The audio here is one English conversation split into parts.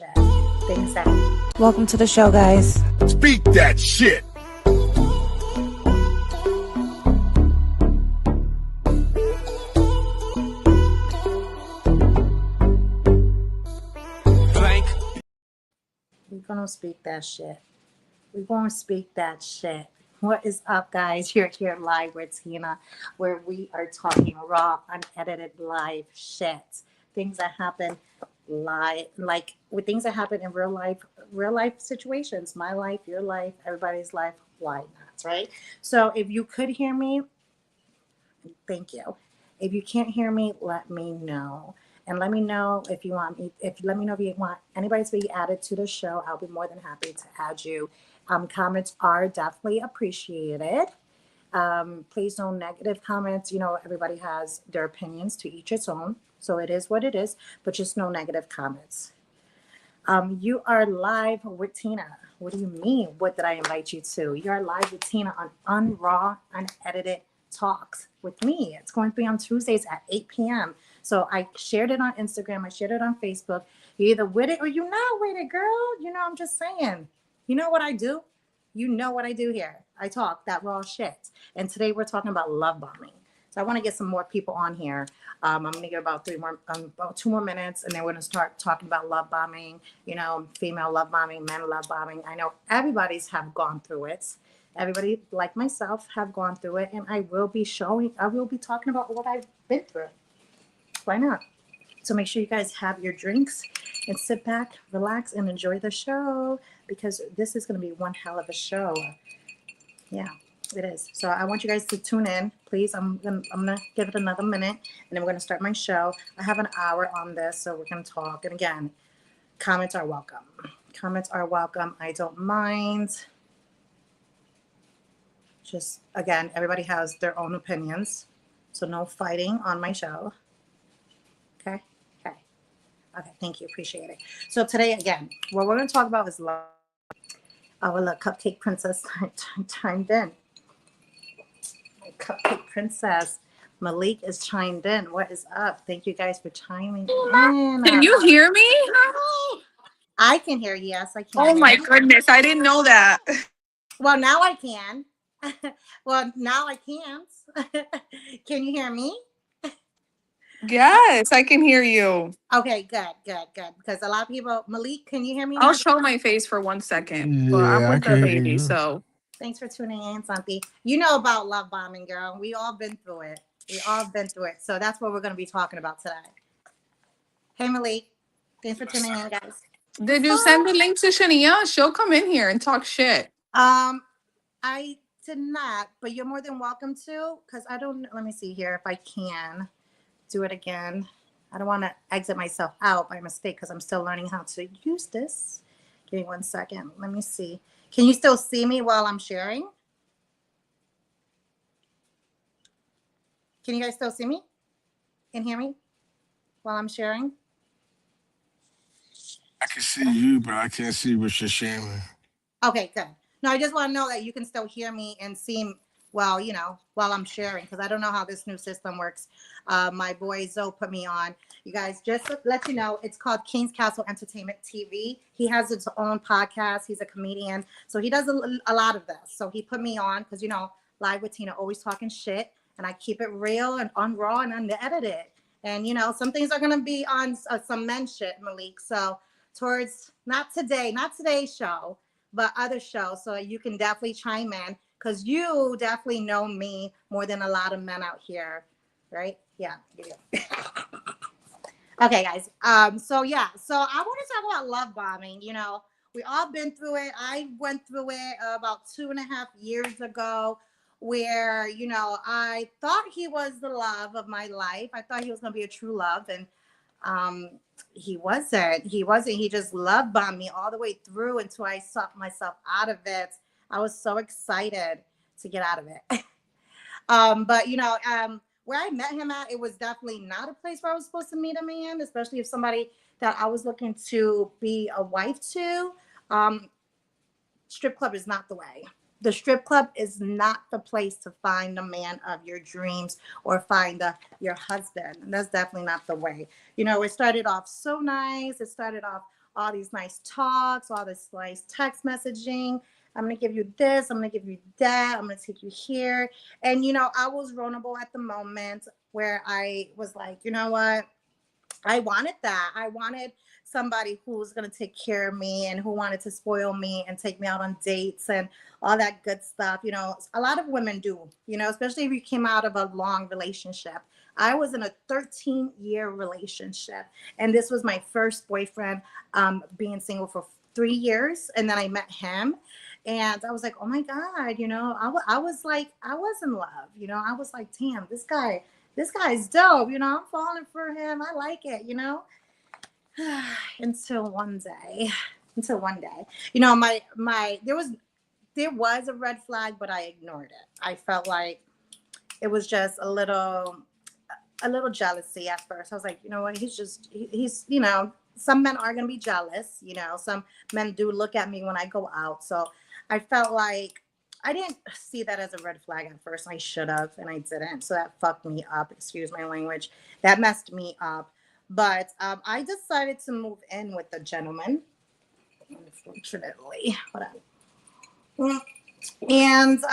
shit. Things that. Welcome to the show, guys. Speak that shit. Blank. We're gonna speak that shit. We're gonna speak that shit. What is up, guys? You're here live with Tina, where we are talking raw, unedited, live shit. Things that happen live, like with things that happen in real life situations. My life, your life, everybody's life. Why not, right? So if you could hear me, thank you. If you can't hear me, let me know. And let me know if you want me, let me know if you want anybody to be added to the show. I'll be more than happy to add you. Comments are definitely appreciated. Please no negative comments. You know, everybody has their opinions, to each its own. So it is what it is, but just no negative comments. You are live with Tina. What do you mean? What did I invite you to? You are live with Tina on Unraw, Unedited Talks with me. It's going to be on Tuesdays at 8 p.m. So I shared it on Instagram. I shared it on Facebook. You're either with it or you're not with it, girl. You know, I'm just saying. You know what I do? You know what I do here. I talk that raw shit. And today we're talking about love bombing. So I want to get some more people on here. I'm going to get about 2 more minutes, and then we're going to start talking about love bombing, you know, female love bombing, men love bombing. I know everybody's have gone through it. Everybody, like myself, have gone through it, and I will be talking about what I've been through. Why not? So make sure you guys have your drinks and sit back, relax, and enjoy the show, because this is going to be one hell of a show. Yeah, it is. So I want you guys to tune in, please. I'm gonna give it another minute, and then we're gonna start my show. I have an hour on this, so we're gonna talk. And again, comments are welcome. Comments are welcome. I don't mind. Just again, everybody has their own opinions, so no fighting on my show. Okay. Okay, thank you. Appreciate it. So today, again, what we're going to talk about is love. Our little cupcake princess chimed in. Cupcake princess Malik is chimed in. What is up? Thank you guys for chiming in. Can you hear me? I can hear you. Yes, I can. Oh my goodness, I didn't know that. Well, now I can. Well, now I can't. Can you hear me? Yes, I can hear you. Okay, good. Because a lot of people, Malik, can you hear me? I'll show my face for 1 second. Yeah, But I'm I with the can hear baby, you. so. Thanks for tuning in, Santi. You know about love bombing, girl. We all been through it. So that's what we're going to be talking about today. Hey, Malik. Thanks for tuning in, guys. Did you send the link to Shania? She'll come in here and talk shit. I did not, but you're more than welcome to, because I don't, let me see here if I can do it again. I don't want to exit myself out by mistake because I'm still learning how to use this. Give me 1 second. Let me see. Can you still see me while I'm sharing? Can you guys still see me? Can hear me while I'm sharing? I can see you, but I can't see what you're sharing. Okay, good. No, I just want to know that you can still hear me and see me while I'm sharing, because I don't know how this new system works. My boy Zoe put me on. You guys, just to let you know, it's called King's Castle Entertainment TV. He has his own podcast. He's a comedian. So he does a lot of this. So he put me on because, Live with Tina, always talking shit. And I keep it real and on raw and unedited. And, some things are going to be on some men shit, Malik. So towards, not today's show, but other shows. So you can definitely chime in, because you definitely know me more than a lot of men out here, right? Yeah. Okay, guys. So I want to talk about love bombing. We all been through it. I went through it about 2.5 years ago, where, I thought he was the love of my life. I thought he was going to be a true love. And he wasn't. He just love bombed me all the way through until I sucked myself out of it. I was so excited to get out of it. But where I met him at, it was definitely not a place where I was supposed to meet a man, especially if somebody that I was looking to be a wife to. Strip club is not the way. The strip club is not the place to find the man of your dreams or find your husband. That's definitely not the way. It started off so nice. It started off all these nice talks, all this nice text messaging. I'm gonna give you this, I'm gonna give you that, I'm gonna take you here. And I was vulnerable at the moment where I was like, you know what? I wanted that. I wanted somebody who was going to take care of me and who wanted to spoil me and take me out on dates and all that good stuff. A lot of women do, especially if you came out of a long relationship. I was in a 13-year relationship, and this was my first boyfriend, being single for 3 years. And then I met him, and I was like, oh my God, I was like, I was in love, I was like, damn, this guy's dope, I'm falling for him. I like it, until one day, my there was a red flag, but I ignored it. I felt like it was just a little jealousy at first. I was like, you know what? He's some men are gonna be jealous. Some men do look at me when I go out. So I felt like I didn't see that as a red flag at first. I should have, and I didn't. So that fucked me up. Excuse my language. That messed me up. But I decided to move in with the gentleman. Unfortunately, and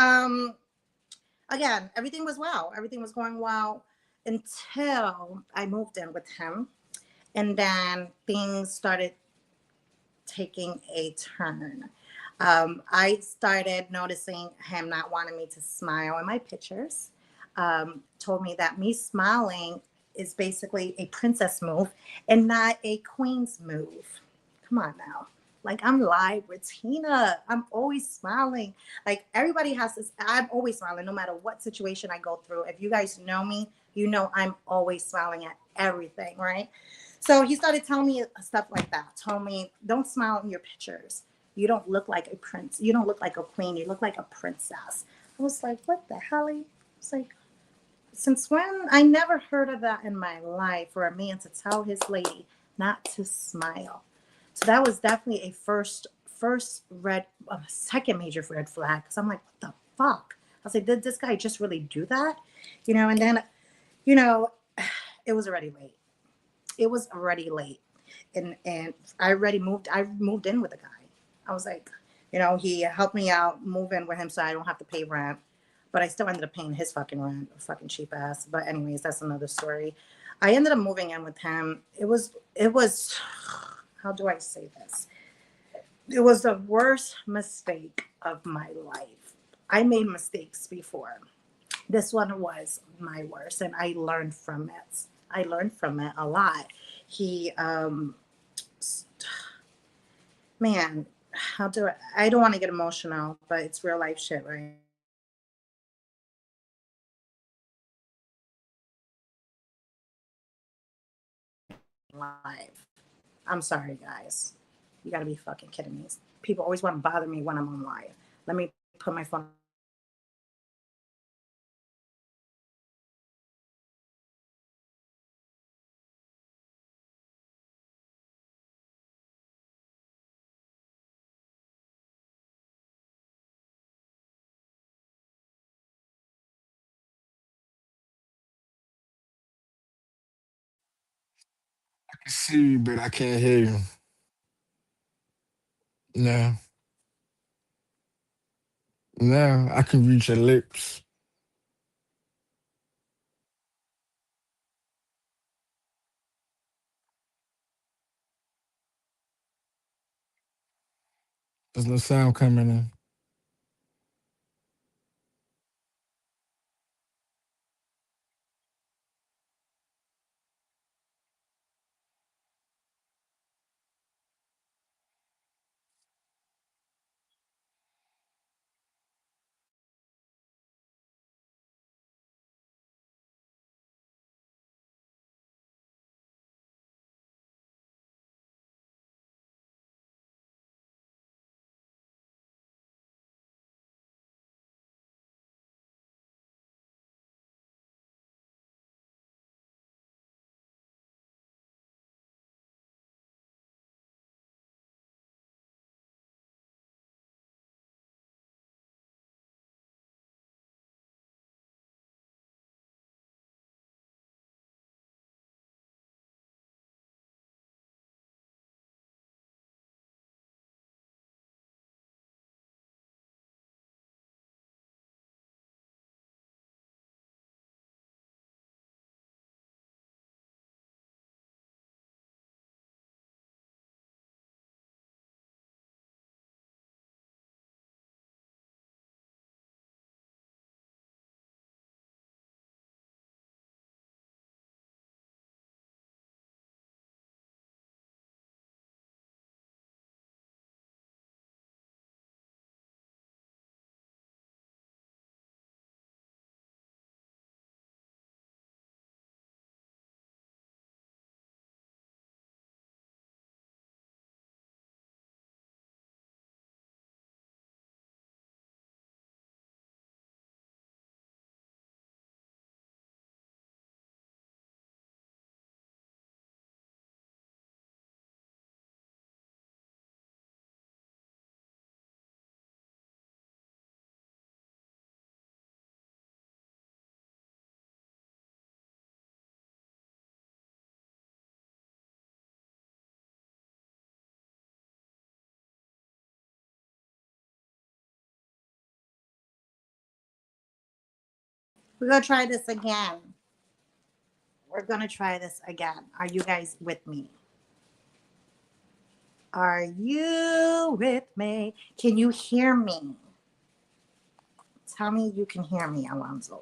again, everything was well. Everything was going well until I moved in with him. And then things started taking a turn. I started noticing him not wanting me to smile in my pictures. Told me that me smiling is basically a princess move and not a queen's move. Come on now. Like, I'm live with Tina. I'm always smiling. Like, everybody has this. I'm always smiling no matter what situation I go through. If you guys know me, I'm always smiling at everything, right? So he started telling me stuff like that. Told me, don't smile in your pictures. You don't look like a prince. You don't look like a queen. You look like a princess. I was like, what the hell? It's like, since when? I never heard of that in my life, for a man to tell his lady not to smile. So that was definitely a second major red flag. Because I'm like, what the fuck? I was like, did this guy just really do that? And then, you know, it was already late. It was already late. And I moved in with the guy. I was like, he helped me out, move in with him so I don't have to pay rent. But I still ended up paying his fucking rent, fucking cheap ass. But anyways, that's another story. I ended up moving in with him. It was how do I say this? It was the worst mistake of my life. I made mistakes before. This one was my worst, and I learned from it. I learned from it a lot. He, man, I don't want to get emotional, but it's real life shit, right? Live. I'm sorry, guys. You gotta be fucking kidding me. People always want to bother me when I'm on live. Let me put my phone I can see you, but I can't hear you. No, no, I can reach your lips. There's no sound coming in. We're going to try this again. We're going to try this again. Are you guys with me? Are you with me? Can you hear me? Tell me you can hear me, Alonzo.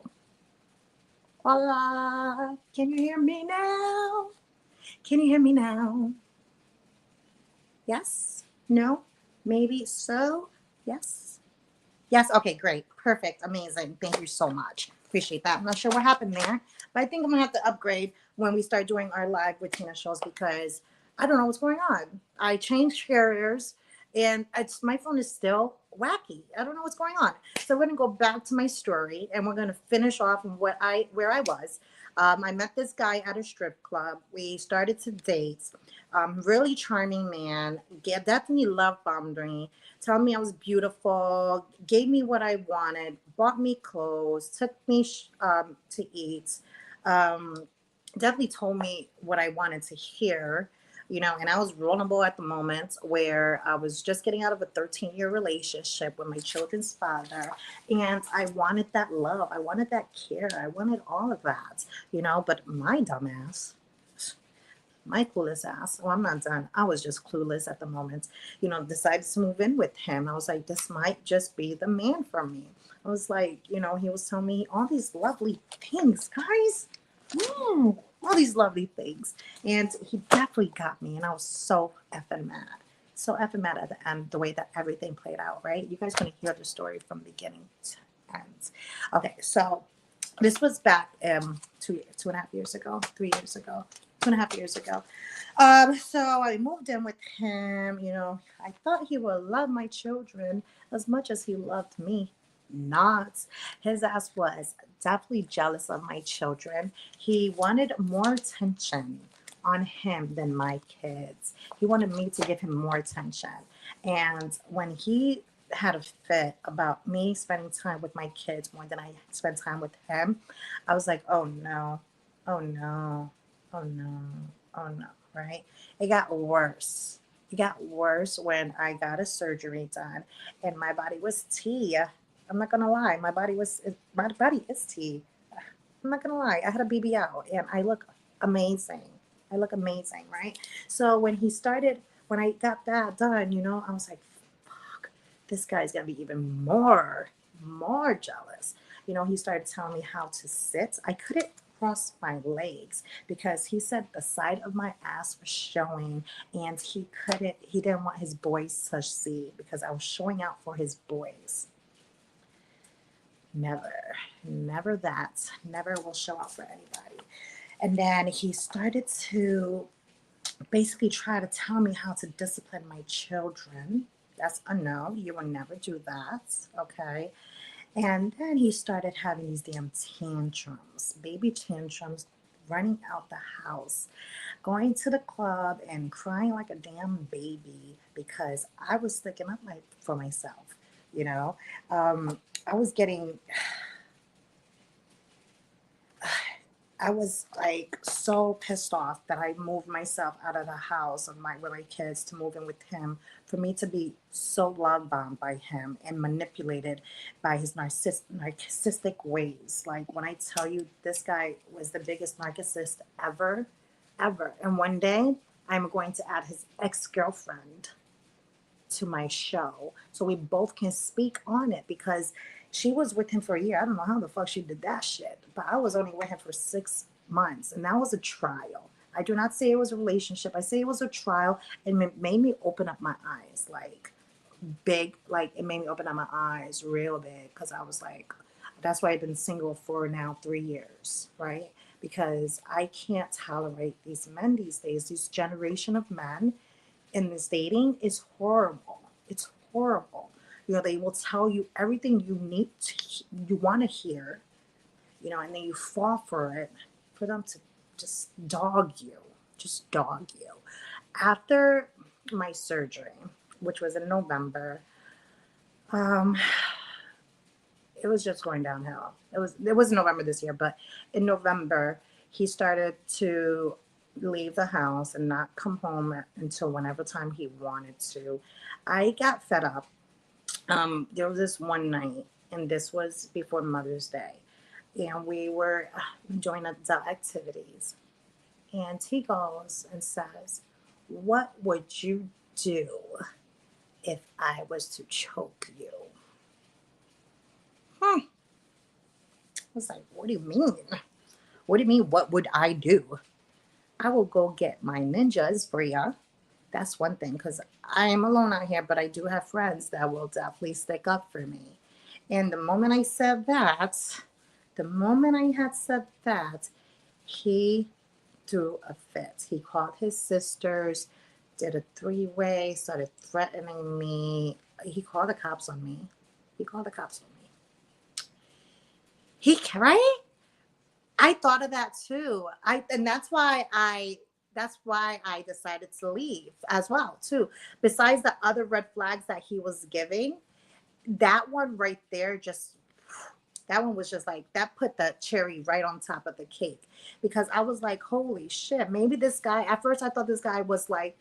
Hola. Can you hear me now? Can you hear me now? Yes? No? Maybe so? Yes? Yes? Okay, great. Perfect. Amazing. Thank you so much. Appreciate that. I'm not sure what happened there, but I think I'm going to have to upgrade when we start doing our live with Tina shows because I don't know what's going on. I changed carriers and my phone is still wacky. I don't know what's going on. So we're going to go back to my story and we're going to finish off where I was. I met this guy at a strip club. We started to date. Really charming man. Definitely love bombed me. Told me I was beautiful. Gave me what I wanted. Bought me clothes. Took me to eat. Um, Definitely told me what I wanted to hear. And I was vulnerable at the moment where I was just getting out of a 13-year relationship with my children's father. And I wanted that love. I wanted that care. I wanted all of that, but my dumbass, my clueless ass. Well, I'm not done. I was just clueless at the moment. Decided to move in with him. I was like, this might just be the man for me. I was like, he was telling me all these lovely things, guys. All these lovely things. And he definitely got me. And I was so effing mad. So effing mad at the end, the way that everything played out, right? You guys going to hear the story from beginning to end. Okay, so this was back 2.5 years ago, 3 years ago, 2.5 years ago. So I moved in with him. I thought he would love my children as much as he loved me. Not. His ass was definitely jealous of my children. He wanted more attention on him than my kids. He wanted me to give him more attention. And when he had a fit about me spending time with my kids more than I spent time with him, I was like, oh no, oh no, oh no, oh no, right? It got worse. It got worse when I got a surgery done and my body was tea. I'm not gonna lie, my body is tea. I'm not gonna lie, I had a BBL out and I look amazing. I look amazing, right? So when I got that done, I was like, this guy's gonna be even more jealous. He started telling me how to sit. I couldn't cross my legs because he said the side of my ass was showing and he didn't want his boys to see because I was showing out for his boys. Never that. Never will show out for anybody. And then he started to basically try to tell me how to discipline my children. That's a no. You will never do that. Okay. And then he started having these damn tantrums, baby tantrums, running out the house, going to the club and crying like a damn baby because I was sticking up for myself. I was getting I was like so pissed off that I moved myself out of the house with my kids to move in with him for me to be so love bombed by him and manipulated by his narcissistic ways. Like when I tell you this guy was the biggest narcissist ever. And one day I'm going to add his ex-girlfriend to my show so we both can speak on it because she was with him for a year. I don't know how the fuck she did that shit, but I was only with him for 6 months and that was a trial. I do not say it was a relationship. I say it was a trial and it made me open up my eyes like big, like it made me open up my eyes real big because I was like, that's why I've been single for now 3 years, right? Because I can't tolerate these men these days, this generation of men in this dating is horrible. It's horrible. They will tell you everything you want to hear, and then you fall for them to just dog you. After my surgery, which was in November, it was just going downhill. It was November this year, but in November, he started to leave the house and not come home until whenever time he wanted to. I got fed up. There was this one night, and this was before Mother's Day, and we were doing adult activities. And he goes and says, "What would you do if I was to choke you?" I was like, "What do you mean? What do you mean, what would I do?" "I will go get my ninjas for ya." That's one thing, because I am alone out here, but I do have friends that will definitely stick up for me. And the moment I said that, the moment I had said that, he threw a fit. He called his sisters, did a three-way, started threatening me. He called the cops on me. He called the cops on me. Right? I thought of that too. And that's why I decided to leave as well too. Besides the other red flags that he was giving, that one right there that one was just like that put the cherry right on top of the cake, because I was like, holy shit, maybe this guy, at first I thought this guy was like,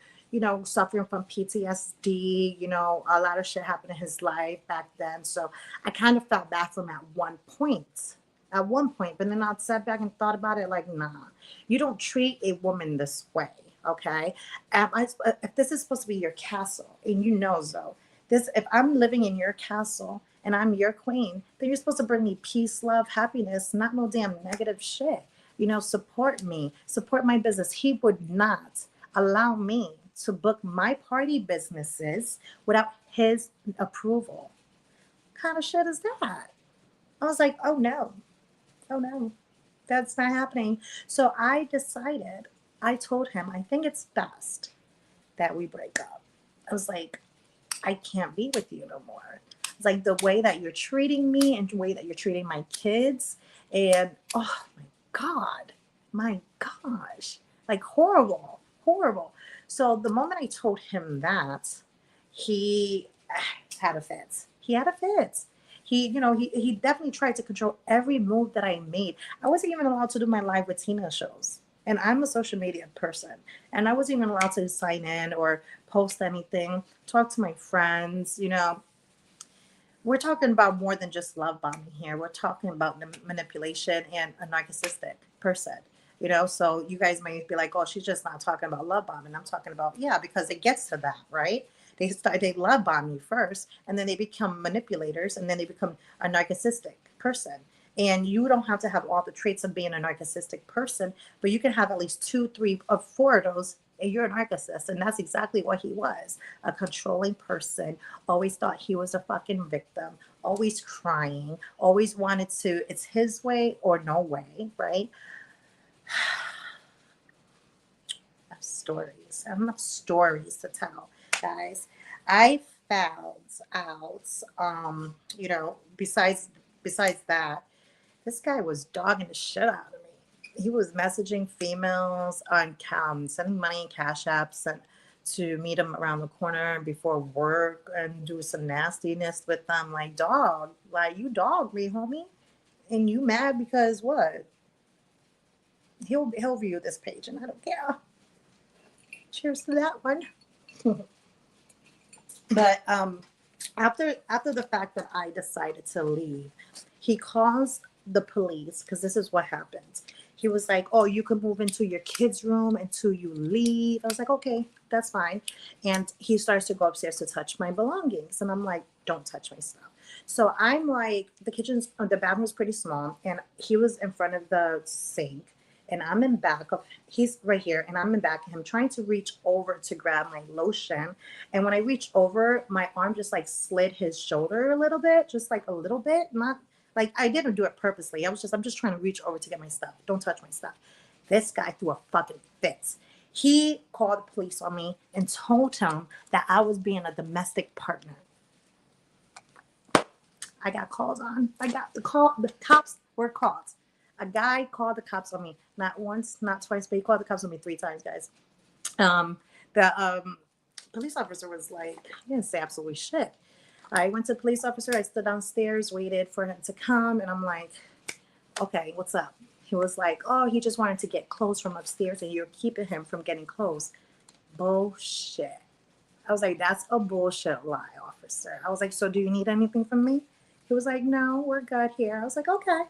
suffering from PTSD. A lot of shit happened in his life back then. So I kind of felt bad for him at one point, but then I sat back and thought about it like, nah, you don't treat a woman this way. Okay. If this is supposed to be your castle, and Zoe, if I'm living in your castle and I'm your queen, then you're supposed to bring me peace, love, happiness, not no damn negative shit. Support me, support my business. He would not allow me to book my party businesses without his approval. What kind of shit is that? I was like, oh no, that's not happening. So I told him, I think it's best that we break up. I was like, I can't be with you no more. It's like the way that you're treating me and the way that you're treating my kids. And oh my gosh, like horrible, horrible. So the moment I told him that, he had a fit. He had a fit. He definitely tried to control every move that I made. I wasn't even allowed to do my live with Tina shows. And I'm a social media person. And I wasn't even allowed to sign in or post anything, talk to my friends. We're talking about more than just love bombing here. We're talking about manipulation and a narcissistic person. So you guys might be like, oh, she's just not talking about love bombing. I'm talking about, yeah, because it gets to that, right? They love bomb you first, and then they become manipulators, and then they become a narcissistic person. And you don't have to have all the traits of being a narcissistic person, but you can have at least 2, 3, or 4 of those, and you're a narcissist. And that's exactly what he was, a controlling person, always thought he was a fucking victim, always crying, always wanted to, it's his way or no way, right? I have enough stories to tell, guys. I found out, besides that, this guy was dogging the shit out of me. He was messaging females on sending money in cash apps and to meet him around the corner before work and do some nastiness with them. Like, dog, like you dogged me, homie, and you mad because what? He'll view this page, and I don't care. Cheers to that one. But after the fact that I decided to leave, he calls the police, because this is what happens. He was like, oh, you can move into your kids' room until you leave. I was like, okay, that's fine. And he starts to go upstairs to touch my belongings. And I'm like, don't touch my stuff. So I'm like, the bathroom's pretty small, and he was in front of the sink. And I'm in back of, he's right here, and I'm in back of him trying to reach over to grab my lotion. And when I reached over, my arm just like slid his shoulder a little bit, just like a little bit. Not like I didn't do it purposely. I'm just trying to reach over to get my stuff. Don't touch my stuff. This guy threw a fucking fit. He called the police on me and told him that I was being a domestic partner. I got calls on. I got the call. The cops were called. A guy called the cops on me, not once, not twice, but he called the cops on me 3 times, guys. The police officer was like, he didn't say absolutely shit. I went to the police officer. I stood downstairs, waited for him to come, and I'm like, okay, what's up? He was like, oh, he just wanted to get clothes from upstairs, and you're keeping him from getting clothes. Bullshit. I was like, that's a bullshit lie, officer. I was like, so do you need anything from me? He was like, no, we're good here. I was like, okay.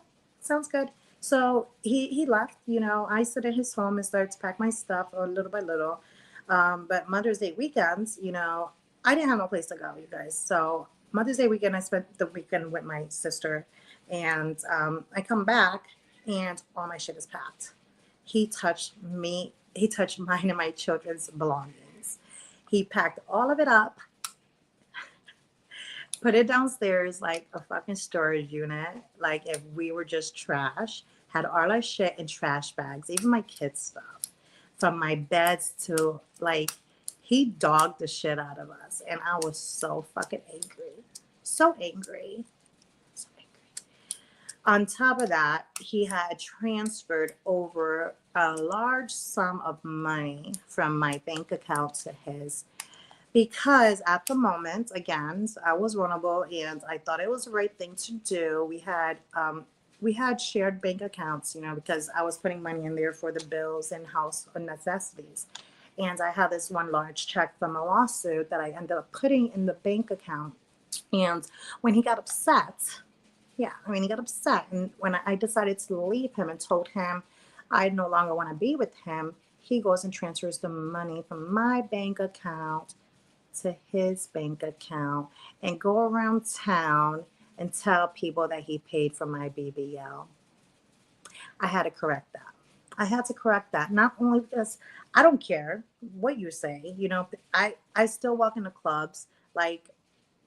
sounds good. So he left. You know, I sit at his home and started to pack my stuff, or little by little. But Mother's Day weekends, you know, I didn't have no place to go, you guys. So Mother's Day weekend, I spent the weekend with my sister, and I come back and all my shit is packed. He touched me. He touched mine and my children's belongings. He packed all of it up, put it downstairs like a fucking storage unit. Like if we were just trash, had all our shit in trash bags, even my kids' stuff, from my beds to like, he dogged the shit out of us. And I was so fucking angry. So angry. So angry. On top of that, he had transferred over a large sum of money from my bank account to his, because at the moment, again, I was vulnerable and I thought it was the right thing to do. We had shared bank accounts, you know, because I was putting money in there for the bills and house necessities. And I had this one large check from a lawsuit that I ended up putting in the bank account. And when he got upset, he got upset. And when I decided to leave him and told him I no longer want to be with him, he goes and transfers the money from my bank account to his bank account and go around town and tell people that he paid for my BBL. I had to correct that. I had to correct that. Not only because I don't care what you say, you know, I still walk into clubs like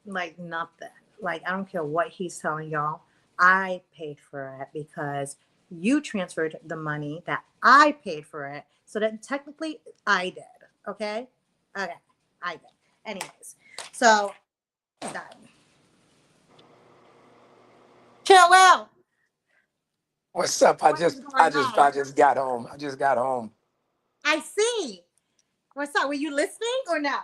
nothing. Like I don't care what he's telling y'all. I paid for it because you transferred the money that I paid for it. So that technically I did. Okay? Okay. I did. Anyways, so done. Chill out. What's up? What is going on? I just got home. I just got home. I see. What's up? Were you listening or no?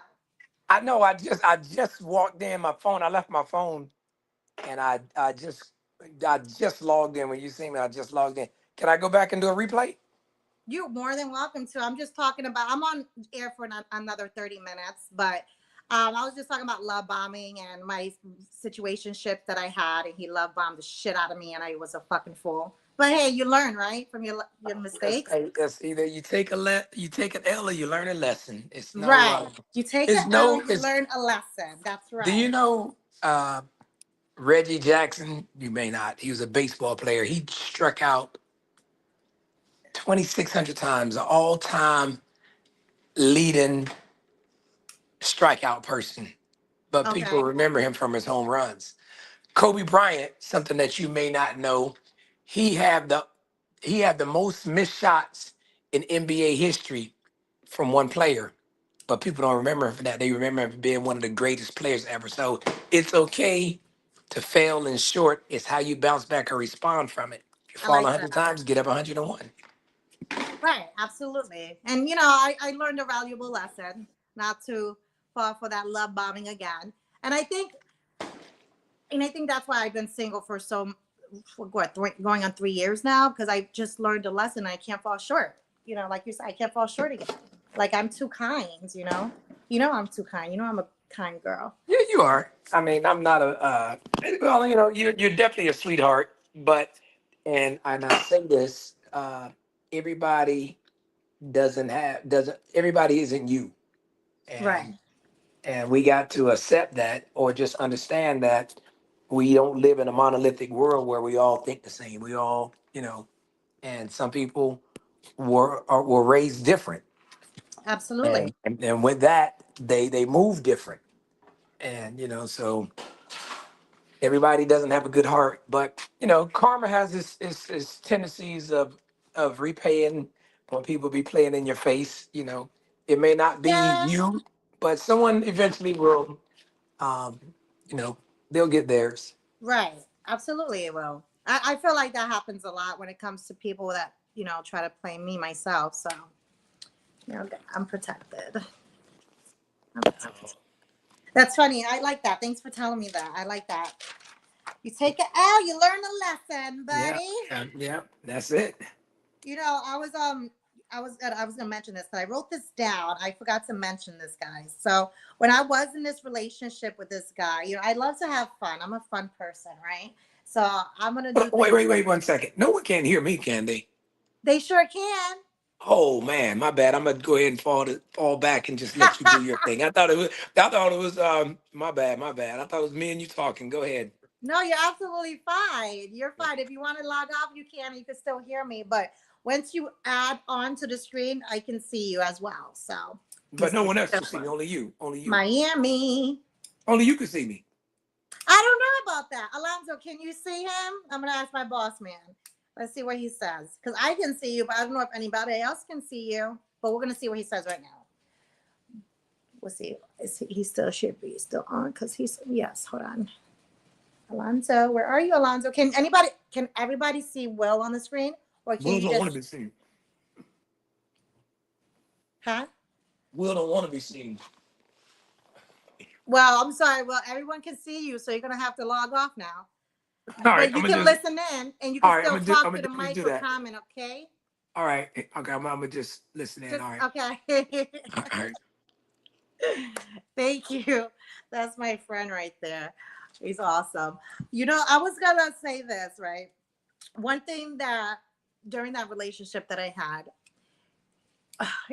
I know. I just walked in. My phone. I left my phone, and I just logged in when you see me. I just logged in. Can I go back and do a replay? You're more than welcome to. I'm just talking about, I'm on air for another 30 minutes, but I was just talking about love bombing and my situationship that I had, and he love bombed the shit out of me, and I was a fucking fool. But hey, you learn, right, from your mistakes. It's either you take an L or you learn a lesson. It's no. Right. You take It's an L, no. you learn a lesson. That's Do you right. know Reggie Jackson? You may not. He was a baseball player. He struck out 2,600 times, an all-time leading strikeout person, but Okay. people remember him from his home runs. Kobe Bryant, something that you may not know, he had the he had the most missed shots in NBA history from one player, but people don't remember him for that. They remember him for being one of the greatest players ever. So it's okay to fail in short. It's how you bounce back or respond from it. If you I fall like that. 100 times, get up 101. Right, absolutely. And you know, I learned a valuable lesson not to fall for that love bombing again. And I think that's why I've been single for going on 3 years now, because I just learned a lesson. I can't fall short. You know, like you said, I can't fall short again. Like I'm too kind, you know. You know I'm too kind. You know I'm a kind girl. Yeah, you are. I mean, I'm not a. Well, you know, you're definitely a sweetheart. But and I say this, everybody doesn't. Everybody isn't you, Right. and we got to accept that, or just understand that we don't live in a monolithic world where we all think the same. We all, you know, and some people were raised different, Absolutely. and with that, they move different, and you know, so. Everybody doesn't have a good heart, but you know, karma has its tendencies of repaying when people be playing in your face. You know, it may not be Yeah. you, but someone eventually will. Um, you know, they'll get theirs. Right. Absolutely, it will. I feel like that happens a lot when it comes to people that, you know, try to play me myself. So, you know, I'm protected. I'm protected. That's funny. I like that. Thanks for telling me that. I like that. You take an L, you learn a lesson, Yeah, buddy. yeah, that's it. You know, I was gonna mention this, but I wrote this down. I forgot to mention this, guys. So when I was in this relationship with this guy, you know, I love to have fun. I'm a fun person, right? So I'm gonna do Wait 1 second. No one can hear me, can they? They sure can. Oh man, my bad. I'm gonna go ahead and fall back and just let you do your thing. I thought it was my bad, my bad. I thought it was me and you talking. Go ahead. No, you're absolutely fine. You're fine. If you want to log off, you can. You can still hear me. But once you add on to the screen, I can see you as well. So But this no is one else can see me, different. only you. Only you. Miami. Only you can see me. I don't know about that. Alonzo, can you see him? I'm going to ask my boss man. Let's see what he says. Because I can see you, but I don't know if anybody else can see you. But we're going to see what he says right now. We'll see. He still should be still on because yes, hold on. Alonzo, where are you, Alonzo? Can everybody see Will on the screen? Or can Will you don't want to just, be seen. huh? Will don't want to be seen. Well, I'm sorry. Well, everyone can see you, so you're going to have to log off now. All right, But I'm you gonna can just. listen in and you All can right, still I'm talk gonna to the definitely mic do or that. comment, okay? All right, okay, I'm gonna just listen in. Just All right. okay. All right. Thank you. That's my friend right there. He's awesome. You know, I was gonna say this, right? One thing that during that relationship that I had,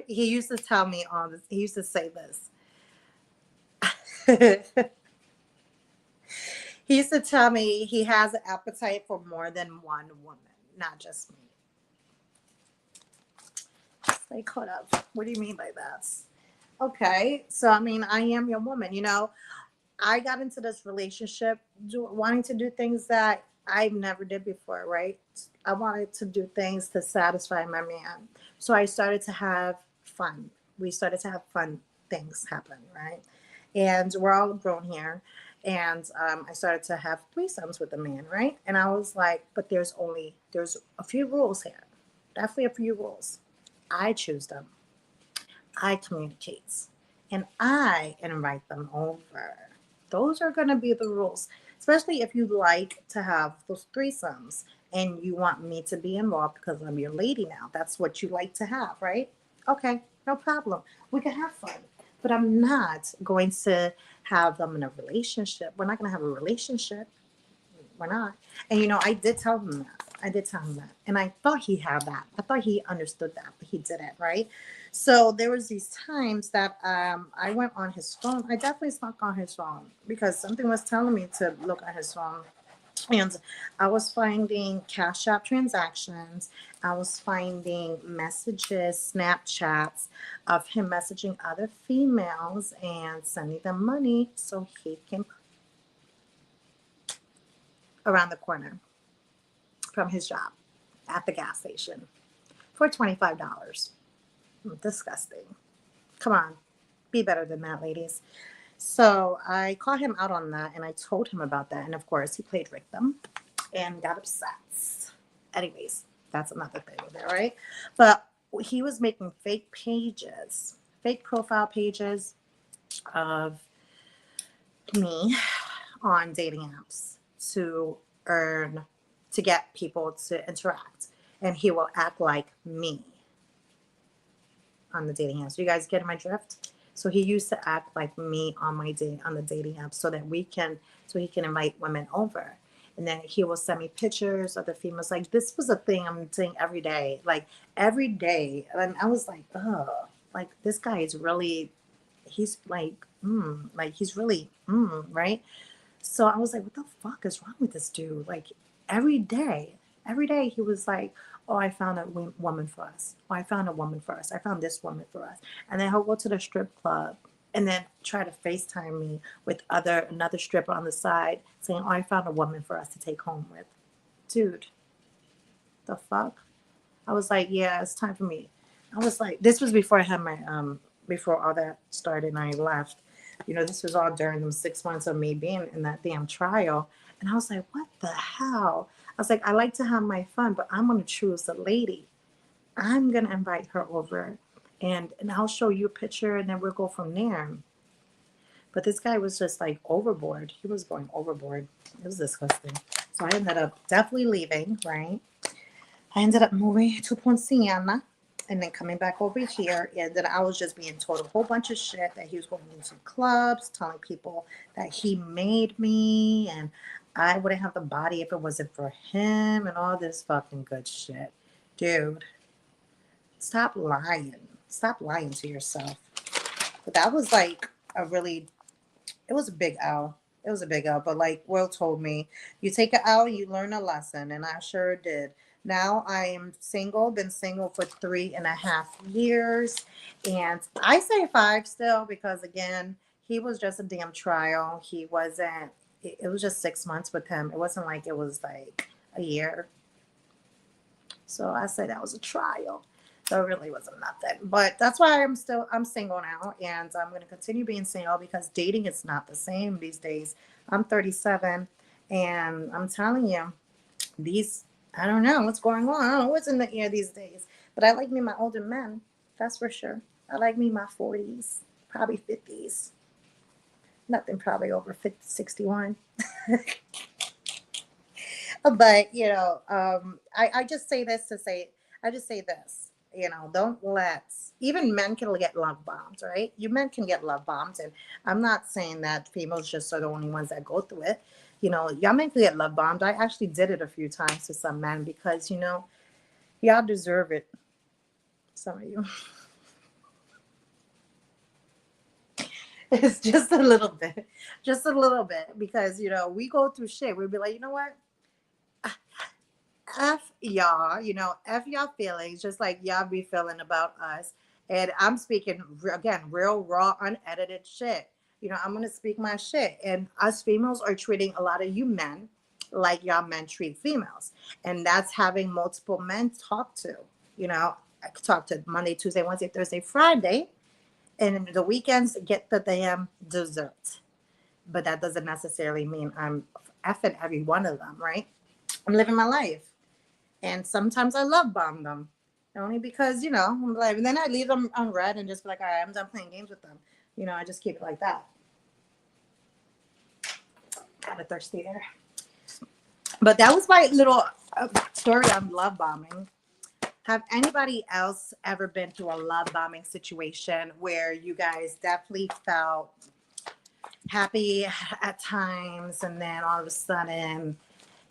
he used to tell me on this, he used to say this. He used to tell me he has an appetite for more than one woman, not just me. Like, hold up. What do you mean by that? Okay. So, I mean, I am your woman, you know. I got into this relationship wanting to do things that I never did before, right? I wanted to do things to satisfy my man. So I started to have fun. We started to have fun things happen, right? And we're all grown here. And I started to have threesomes with the man, right? And I was like, but there's a few rules here. Definitely a few rules. I choose them. I communicate. And I invite them over. Those are going to be the rules, especially if you like to have those threesomes and you want me to be involved because I'm your lady now. That's what you like to have, right? Okay, no problem. We can have fun. But I'm not going to have them in a relationship. We're not going to have a relationship. We're not. And you know, I did tell him that. I did tell him that. And I thought he had that. I thought he understood that, but he didn't, right? So there was these times that I went on his phone. I definitely snuck on his phone because something was telling me to look at his phone. And I was finding Cash App transactions. I was finding messages, Snapchats of him messaging other females and sending them money so he can around the corner from his job at the gas station for $25. Disgusting. Come on, be better than that, ladies. So I called him out on that and I told him about that. And of course, he played victim and got upset. Anyways, that's another thing there, right? But he was making fake pages, fake profile pages of me on dating apps to earn, to get people to interact. And he will act like me on the dating apps. You guys get my drift? So he used to act like me on the dating app so that he can invite women over. And then he will send me pictures of the females. Like this was a thing I'm saying every day. Like every day. And I was like, oh, like this guy is really, he's like he's really, right? So I was like, what the fuck is wrong with this dude? Like every day he was like, oh, I found a woman for us. Oh, I found a woman for us. I found this woman for us. And then he'll go to the strip club and then try to FaceTime me with another stripper on the side saying, oh, I found a woman for us to take home with. Dude, the fuck? I was like, yeah, it's time for me. I was like, this was before I had my, before all that started and I left. You know, this was all during them 6 months of me being in that damn trial. And I was like, what the hell? I was like, I like to have my fun, but I'm going to choose a lady. I'm going to invite her over and I'll show you a picture and then we'll go from there. But this guy was just like overboard. He was going overboard. It was disgusting. So I ended up definitely leaving, right? I ended up moving to Ponciana and then coming back over here. And then I was just being told a whole bunch of shit that he was going into clubs, telling people that he made me and I wouldn't have the body if it wasn't for him and all this fucking good shit. Dude, stop lying. Stop lying to yourself. But that was like a really, it was a big L. It was a big L. But like Will told me, you take an L, you learn a lesson. And I sure did. Now I am single, been single for 3.5 years. And I say 5 still because, again, he was just a damn trial. He wasn't, it was just 6 months with him. It wasn't like it was like a year. So I say that was a trial. So it really wasn't nothing. But that's why I'm single now, and I'm going to continue being single because dating is not the same these days. I'm 37, and I'm telling you, I don't know what's going on. I don't know what's in the air these days. But I like me my older men. That's for sure. I like me my 40s, probably 50s. Nothing probably over 50, 61. But I just say this to say, I just say this, don't let, even men can get love bombed, right? You men can get love bombed, and I'm not saying that females just are the only ones that go through it. Y'all men can get love bombed. I actually did it a few times to some men because y'all deserve it. Some of you. It's just a little bit, because we go through shit. We'd be like, you know what? F y'all, F y'all feelings, just like y'all be feeling about us. And I'm speaking, again, real, raw, unedited shit. I'm going to speak my shit. And us females are treating a lot of you men like y'all men treat females. And that's having multiple men talk to. I could talk to Monday, Tuesday, Wednesday, Thursday, Friday. And the weekends get the damn dessert. But that doesn't necessarily mean I'm effing every one of them, right? I'm living my life. And sometimes I love bomb them. Only because, I'm like, and then I leave them unread and just be like, all right, I'm done playing games with them. I just keep it like that. Kind of thirsty there. But that was my little story on love bombing. Have anybody else ever been through a love bombing situation where you guys definitely felt happy at times and then all of a sudden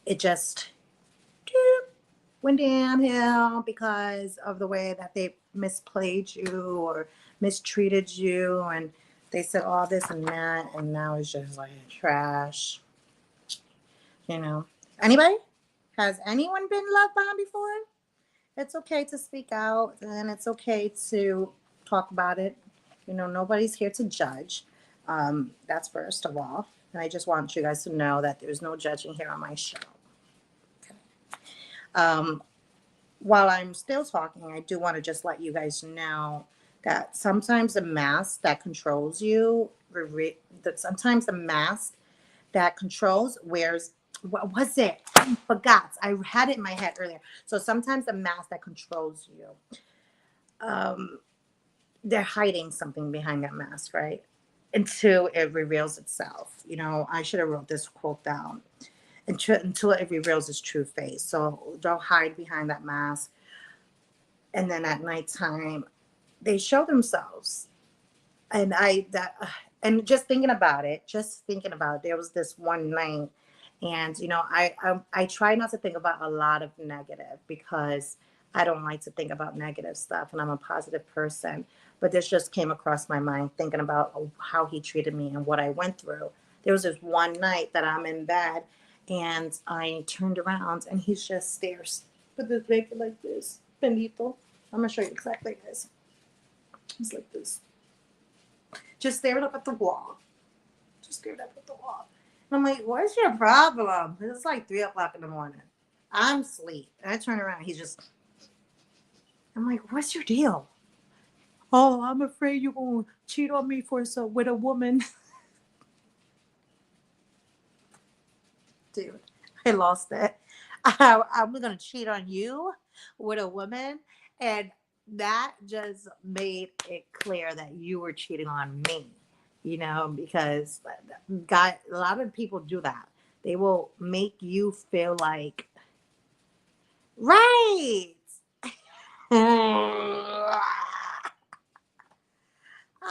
it just went downhill because of the way that they misplayed you or mistreated you, and they said all this and that, and now it's just like trash? Anybody? Has anyone been love bombed before? It's okay to speak out, and it's okay to talk about it. Nobody's here to judge. That's first of all. And I just want you guys to know that there's no judging here on my show. Okay. While I'm still talking, I do want to just let you guys know that sometimes the mask that controls you, sometimes the mask that controls wears, what was it? I forgot. I had it in my head earlier. So sometimes the mask that controls you, they're hiding something behind that mask, right? Until it reveals itself. I should have wrote this quote down. Until it reveals its true face. So don't hide behind that mask. And then at nighttime, they show themselves. And and just thinking about it, there was this one night, and I try not to think about a lot of negative because I don't like to think about negative stuff, and I'm a positive person. But this just came across my mind thinking about how he treated me and what I went through. There was this one night that I'm in bed, and I turned around, and he's just stares with his leg like this, Benito. I'm gonna show you exactly, guys. He's like this, just staring up at the wall. And I'm like, what's your problem? It's like 3:00 in the morning. I'm asleep. And I turn around. I'm like, what's your deal? Oh, I'm afraid you're going to cheat on me with a woman. Dude, I lost it. I'm going to cheat on you with a woman. And that just made it clear that you were cheating on me, because a lot of people do that. They will make you feel like, right. I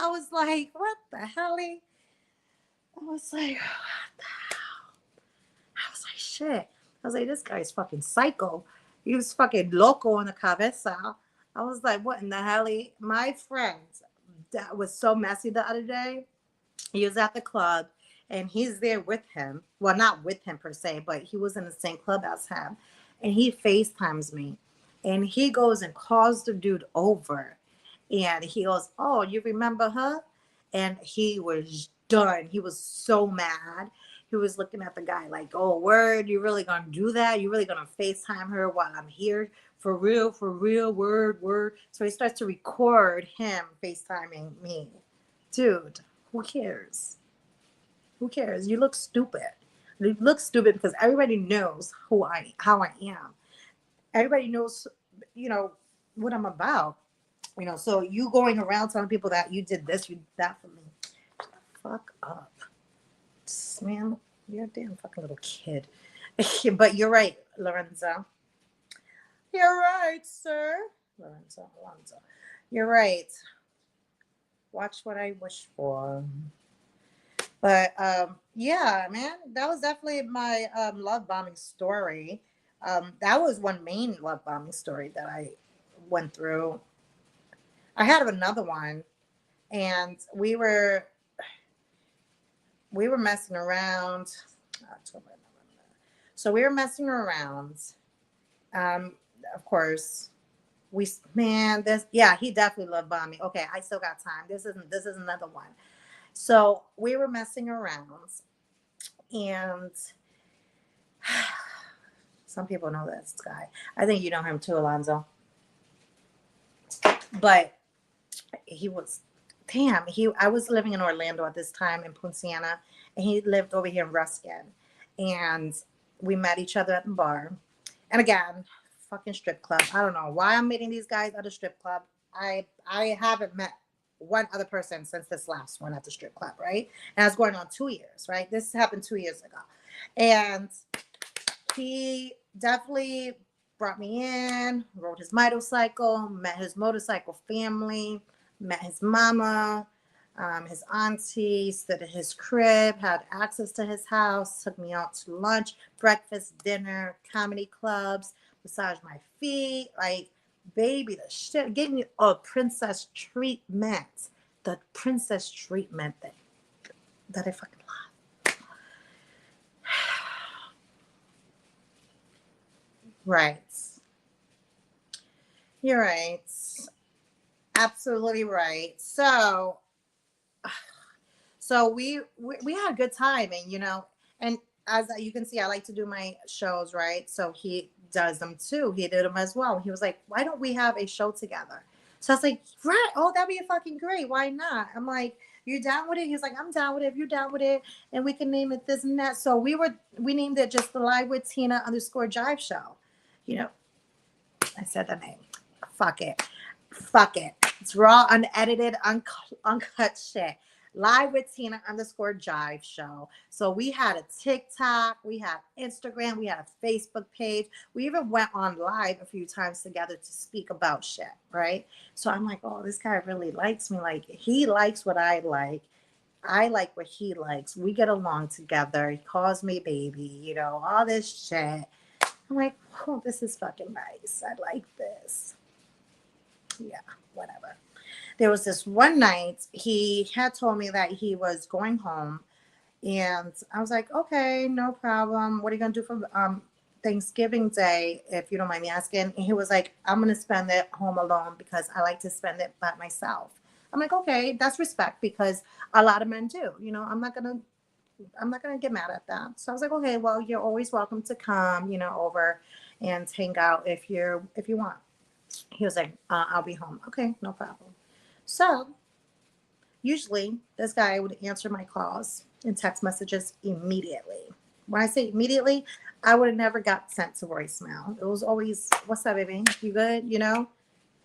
was like, what the hell? I was like, what the hell? shit. I was like, this guy's fucking psycho. He was fucking loco in the cabeza. I was like, what in the hell? My friend that was so messy the other day. He was at the club and he's there with him. Well, not with him per se, but he was in the same club as him. And he FaceTimes me and he goes and calls the dude over. And he goes, oh, you remember her? And he was done. He was so mad. He was looking at the guy like, oh, word, you really gonna do that? You really gonna FaceTime her while I'm here? For real, word. So he starts to record him FaceTiming me. Dude, who cares? Who cares? You look stupid. You look stupid because everybody knows how I am. Everybody knows, what I'm about. So you going around telling people that you did this, you did that for me. Fuck up. Man, you're a damn fucking little kid. But you're right, Lorenzo. You're right, sir. Lorenzo. You're right. Watch what I wish for. But yeah, man, that was definitely my love bombing story. That was one main love bombing story that I went through. I had another one, and we were messing around. So we were messing around. Of course, he definitely love bombed me. Okay, I still got time. This is another one. So we were messing around, and some people know this guy. I think you know him too, Alonzo. But he was, I was living in Orlando at this time in Poinciana, and he lived over here in Ruskin. And we met each other at the bar. And again, fucking strip club. I don't know why I'm meeting these guys at a strip club. I haven't met one other person since this last one at the strip club, right? And it's going on 2 years, right? This happened 2 years ago. And he definitely brought me in, rode his motorcycle, met his motorcycle family, met his mama, his auntie, stood at his crib, had access to his house, took me out to lunch, breakfast, dinner, comedy clubs, massaged my feet, like, baby, the shit, gave me a princess treatment. The princess treatment that I fucking love. Right. You're right. Absolutely right. So we had a good time, and as you can see, I like to do my shows, right? So he does them too. He did them as well. He was like, why don't we have a show together? So I was like, right. Oh, that'd be fucking great. Why not? I'm like, you down with it? He's like, I'm down with it. If you're down with it, and we can name it this and that. So we named it just the Live with Tina _Jive show. I said the name. Fuck it. It's raw, unedited, uncut shit. Live with Tina _Jive show. So we had a TikTok, we had Instagram, we had a Facebook page. We even went on live a few times together to speak about shit, right? So I'm like, oh, this guy really likes me. Like, he likes what I like. I like what he likes. We get along together. He calls me baby, all this shit. I'm like, oh, this is fucking nice. I like this. Yeah, whatever. There was this one night he had told me that he was going home, and I was like, okay, no problem. What are you gonna do for Thanksgiving Day, if you don't mind me asking? And he was like, I'm gonna spend it home alone because I like to spend it by myself. I'm like, okay, that's respect, because a lot of men do. I'm not gonna get mad at that. So I was like, okay, well, you're always welcome to come, over and hang out if you want. He was like, I'll be home. Okay, no problem. So usually this guy would answer my calls and text messages immediately. When I say immediately, I would have never got sent to voicemail. It was always, what's up, baby? You good?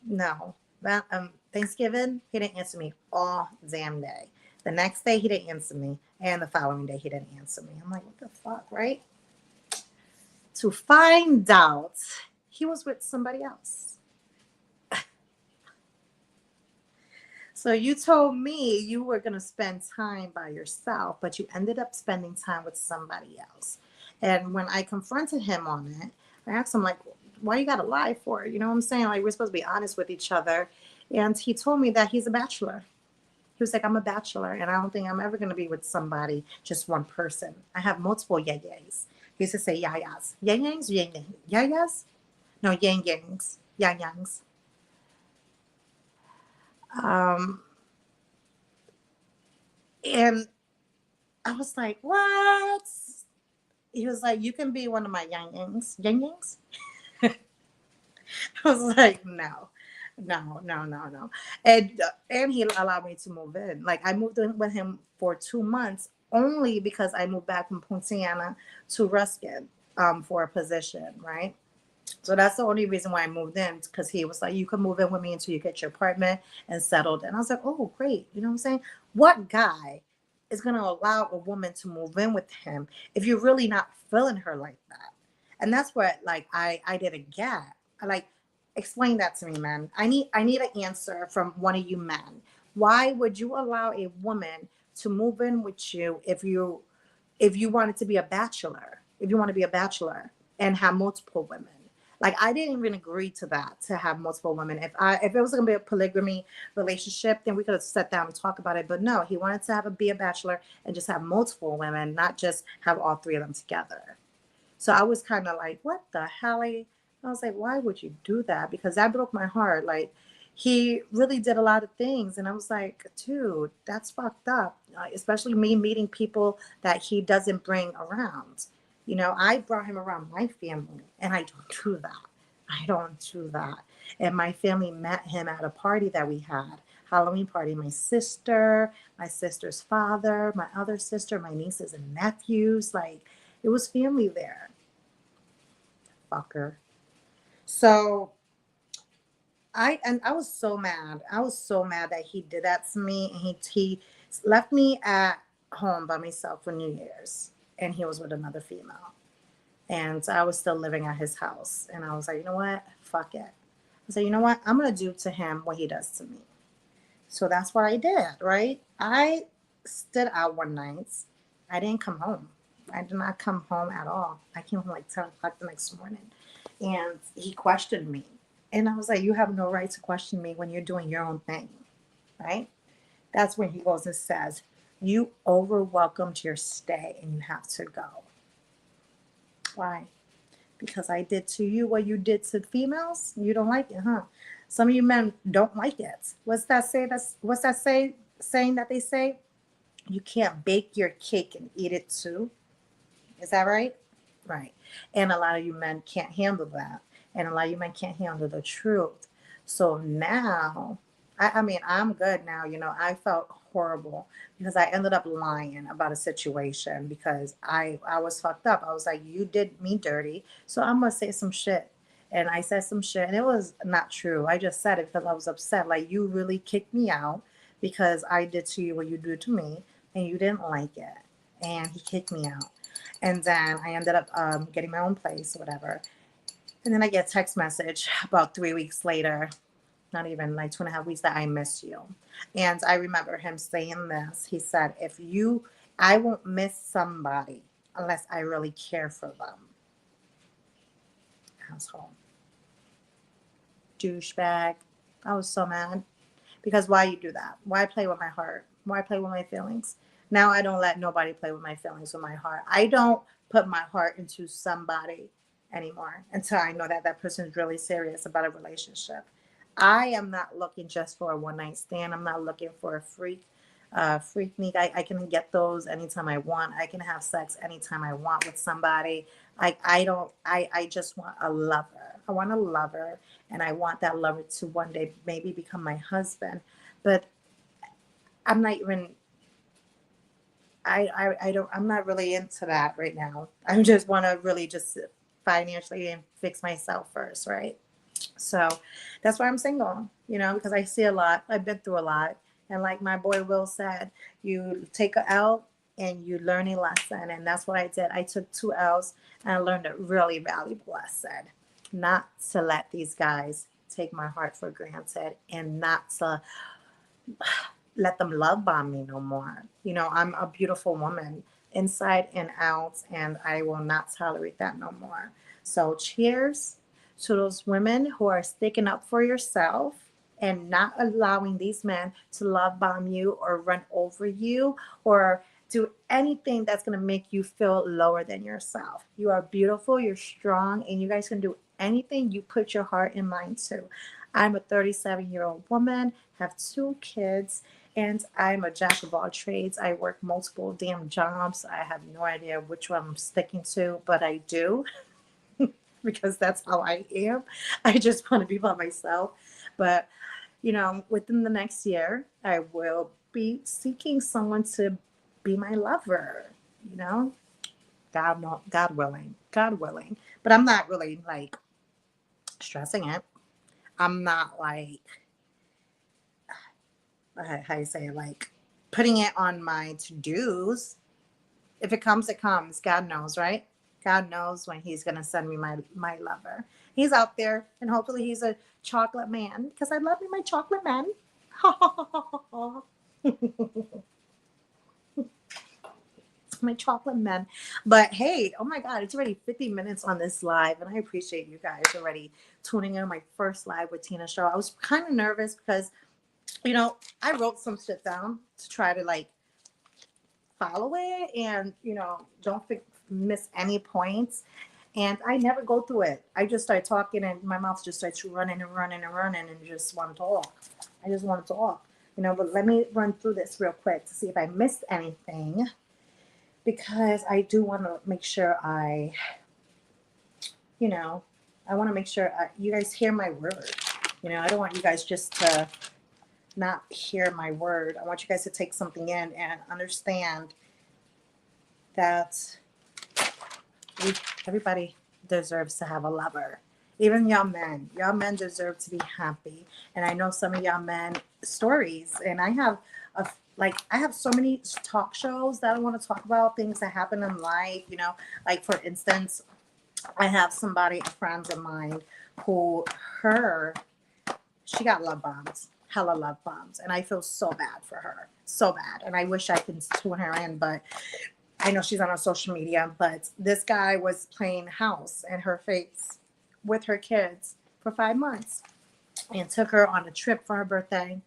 No. That Thanksgiving, he didn't answer me all damn day. The next day, he didn't answer me. And the following day, he didn't answer me. I'm like, what the fuck, right? To find out, he was with somebody else. So you told me you were going to spend time by yourself, but you ended up spending time with somebody else. And when I confronted him on it, I asked him, like, why you got to lie for? You know what I'm saying? Like, we're supposed to be honest with each other. And he told me that he's a bachelor. He was like, I'm a bachelor, and I don't think I'm ever going to be with somebody, just one person. I have multiple yayas. He used to say yayas. Yang-yangs or yang-yang? Yayas? No, yang-yangs. Yang-yangs. And I was like, what? He was like, you can be one of my yang-yangs. Yang-yangs? I was like, no. And he allowed me to move in. Like, I moved in with him for 2 months only because I moved back from Ponciana to Ruskin for a position, right? So that's the only reason why I moved in, because he was like, you can move in with me until you get your apartment and settled. And I was like, oh, great. You know what I'm saying? What guy is going to allow a woman to move in with him if you're really not feeling her like that? And that's what, like, I didn't get. I like, explain that to me, man. I need an answer from one of you men. Why would you allow a woman to move in with you if you wanted to be a bachelor, if you want to be a bachelor and have multiple women? Like, I didn't even agree to that, to have multiple women. If it was gonna be a polygamy relationship, then we could have sat down and talked about it. But no, he wanted to be a bachelor and just have multiple women, not just have all three of them together. So I was kind of like, what the hell? I was like, why would you do that? Because that broke my heart. Like, he really did a lot of things. And I was like, dude, that's fucked up. Especially me meeting people that he doesn't bring around. You know, I brought him around my family, and I don't do that. I don't do that. And my family met him at a party that we had, Halloween party. My sister's father, my other sister, my nieces and nephews. Like, it was family there. Fucker. So I was so mad. I was so mad that he did that to me, and he left me at home by myself for New Year's, and he was with another female. And I was still living at his house. And I was like, you know what? Fuck it. I said, you know what? I'm going to do to him what he does to me. So that's what I did, right? I stood out one night. I didn't come home. I did not come home at all. I came home like 10 o'clock the next morning. And he questioned me. And I was like, you have no right to question me when you're doing your own thing, right? That's when he goes and says, you over-welcomed your stay and you have to go. Why? Because I did to you what you did to females. You don't like it, huh? Some of you men don't like it. What's that saying that they say? You can't bake your cake and eat it too. Is that right? Right. And a lot of you men can't handle that. And a lot of you men can't handle the truth. So now, I mean, I'm good now. You know, I felt horrible because I ended up lying about a situation because I was fucked up. I was like, you did me dirty, so I'm gonna say some shit. And I said some shit, and it was not true. I just said it because I was upset. Like, you really kicked me out because I did to you what you did to me, and you didn't like it. And he kicked me out. And then I ended up getting my own place or whatever. And then I get a text message about 3 weeks later, not even like 2.5 weeks, that I miss you. And I remember him saying this. He said, I won't miss somebody unless I really care for them. Asshole. Douchebag. I was so mad. Because why you do that? Why play with my heart? Why play with my feelings? Now I don't let nobody play with my feelings or my heart. I don't put my heart into somebody anymore until I know that that person is really serious about a relationship. I am not looking just for a one night stand. I'm not looking for a freak me. I can get those anytime I want. I can have sex anytime I want with somebody. I just want a lover. I want a lover, and I want that lover to one day maybe become my husband. But I'm not even, I'm not really into that right now. I just want to really just financially and fix myself first, right? So that's why I'm single, you know, because I see a lot. I've been through a lot. And like my boy Will said, you take a L and you learn a lesson. And that's what I did. I took 2 L's and I learned a really valuable lesson. Not to let these guys take my heart for granted, and not to let them love bomb me no more. You know, I'm a beautiful woman inside and out, and I will not tolerate that no more. So, cheers to those women who are sticking up for yourself and not allowing these men to love bomb you or run over you or do anything that's going to make you feel lower than yourself. You are beautiful, you're strong, and you guys can do anything you put your heart and mind to. I'm a 37-year-old woman, have 2 kids, and I'm a jack of all trades. I work multiple damn jobs. I have no idea which one I'm sticking to, but I do because that's how I am. I just want to be by myself. But, you know, within the next year, I will be seeking someone to be my lover, you know? God willing. God willing. But I'm not really like stressing it. I'm not like how you say it, like putting it on my to-dos. If it comes, it comes. God knows, right? God knows when he's gonna send me my lover. He's out there, and hopefully he's a chocolate man because I love me my chocolate man. My chocolate man. But hey, oh my God, it's already 50 minutes on this live, and I appreciate you guys already tuning in on my first live with Tina show. I was kind of nervous because, you know, I wrote some shit down to try to like follow it and, you know, don't miss any points. And I never go through it. I just start talking and my mouth just starts running and running and running and just want to talk. I just want to talk, you know, but let me run through this real quick to see if I missed anything because I do want to make sure you know, I want to make sure you guys hear my word. You know, I don't want you guys just to not hear my word. I want you guys to take something in and understand that everybody deserves to have a lover. Even y'all men. Y'all men deserve to be happy. And I know some of y'all men stories. And I have I have so many talk shows that I want to talk about things that happen in life. You know, like for instance, I have somebody, a friend of mine, who she got love bombs, hella love bombs, and I feel so bad for her, so bad. And I wish I could tune her in, but I know she's on her social media. But this guy was playing house in her face with her kids for 5 months, and took her on a trip for her birthday.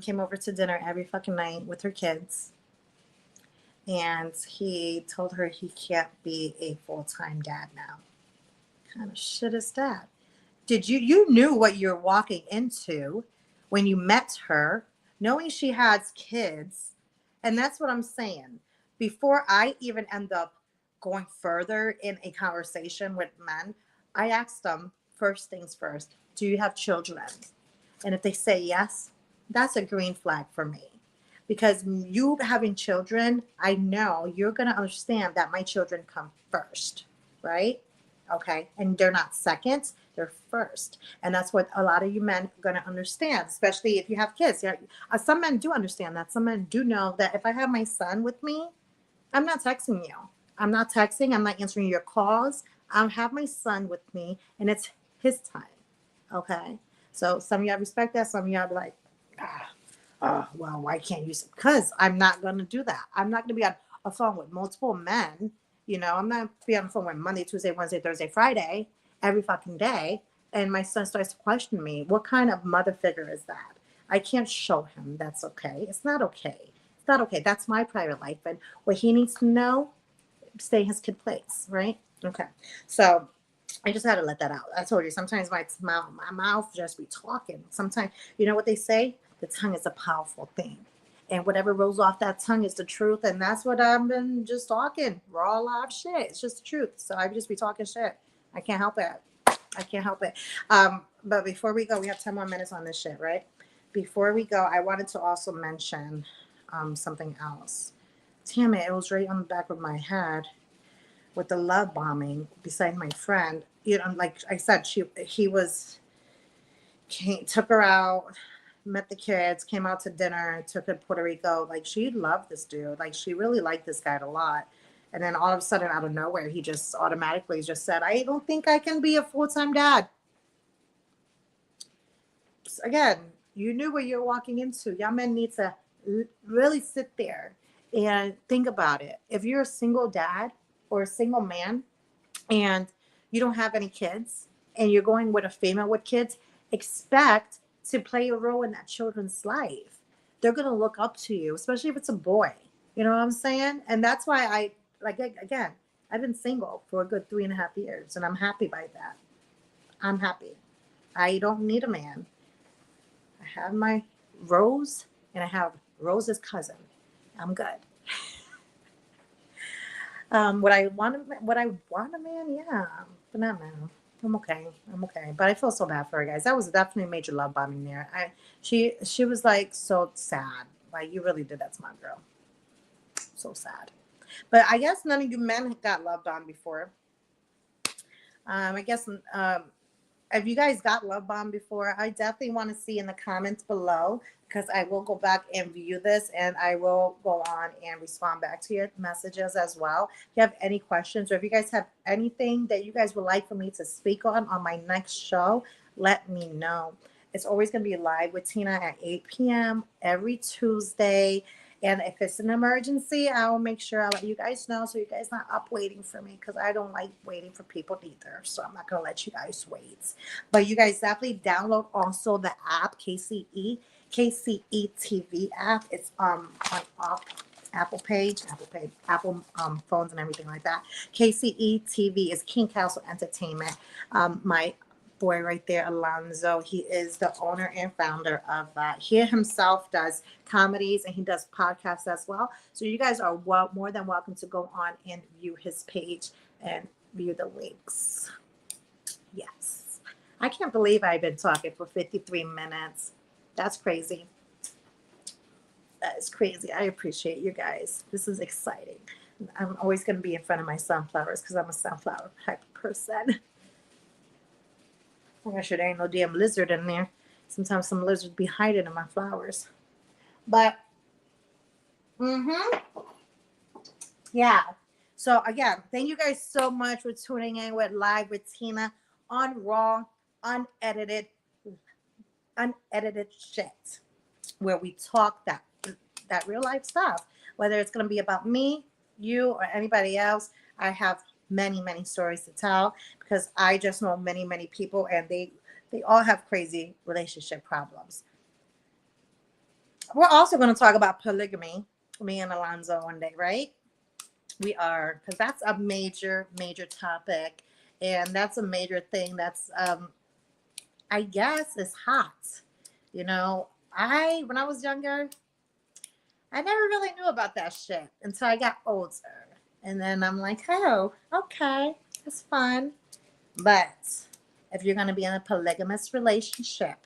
Came over to dinner every fucking night with her kids. And he told her he can't be a full-time dad now. What kind of shit is that? You knew what you're walking into when you met her, knowing she has kids. And that's what I'm saying. Before I even end up going further in a conversation with men, I asked them first things first, do you have children? And if they say yes, that's a green flag for me. Because you having children, I know you're going to understand that my children come first, right? Okay. And they're not second, they're first. And that's what a lot of you men are going to understand, especially if you have kids. Some men do understand that. Some men do know that if I have my son with me, I'm not texting you. I'm not texting. I'm not answering your calls. I have my son with me, and it's his time. Okay. So some of y'all respect that. Some of y'all be like, well, why can't you? Because I'm not going to do that. I'm not going to be on a phone with multiple men. You know, I'm not going to be on the phone with Monday, Tuesday, Wednesday, Thursday, Friday, every fucking day. And my son starts to question me. What kind of mother figure is that? I can't show him that's okay. It's not okay. It's not okay. That's my private life. And what he needs to know, stay in his kid place, right? Okay. So I just had to let that out. I told you, sometimes my mouth just be talking. Sometimes, you know what they say? The tongue is a powerful thing. And whatever rolls off that tongue is the truth. And that's what I've been just talking. Raw live shit. It's just the truth. So I just be talking shit. I can't help it. I can't help it. But before we go, we have 10 more minutes on this shit, right? Before we go, I wanted to also mention something else. Damn it, it was right on the back of my head with the love bombing beside my friend. You know, like I said, took her out, met the kids, came out to dinner, took her to Puerto Rico. Like, she loved this dude. Like, she really liked this guy a lot. And then all of a sudden, out of nowhere, he just automatically just said, I don't think I can be a full-time dad. Again, you knew what you're walking into. Y'all men need to really sit there and think about it. If you're a single dad or a single man and you don't have any kids and you're going with a female with kids, expect to play a role in that children's life. They're going to look up to you, especially if it's a boy. You know what I'm saying? And that's why I, like, again, I've been single for a good 3.5 years, and I'm happy by that. I'm happy. I don't need a man. I have my Rose, and I have Rose's cousin. I'm good. Would I want a man? Yeah, but not now. I'm okay. But I feel so bad for her, guys. That was definitely a major love bombing there. She was like so sad. Like, you really did that to my girl. So sad. But I guess none of you men got love bombed before. I guess if you guys got love bombed before, I definitely want to see in the comments below, because I will go back and view this, and I will go on and respond back to your messages as well. If you have any questions, or if you guys have anything that you guys would like for me to speak on my next show, let me know. It's always going to be live with Tina at 8 p.m. every Tuesday. And if it's an emergency, I will make sure I let you guys know, so you guys not up waiting for me, because I don't like waiting for people either. So I'm not going to let you guys wait. But you guys definitely download also the app, KCE TV app. It's on Apple phones and everything like that. KCE TV is King Castle Entertainment. My boy right there, Alonzo, he is the owner and founder of that. He himself does comedies and he does podcasts as well. So you guys are more than welcome to go on and view his page and view the links. Yes. I can't believe I've been talking for 53 minutes. That's crazy. That is crazy. I appreciate you guys. This is exciting. I'm always going to be in front of my sunflowers because I'm a sunflower type of person. I sure there ain't no damn lizard in there. Sometimes some lizards be hiding in my flowers. But, yeah. So, again, thank you guys so much for tuning in with Live with Tina on Raw, unedited shit, where we talk that real life stuff. Whether it's going to be about me, you, or anybody else, I have many, many stories to tell, because I just know many, many people, and they all have crazy relationship problems. We're also going to talk about polygamy, me and Alonzo, one day, right? We are, because that's a major, major topic, and that's a major thing that's, I guess, is hot. You know, when I was younger, I never really knew about that shit until I got older. And then I'm like, oh, okay, that's fun. But if you're going to be in a polygamous relationship,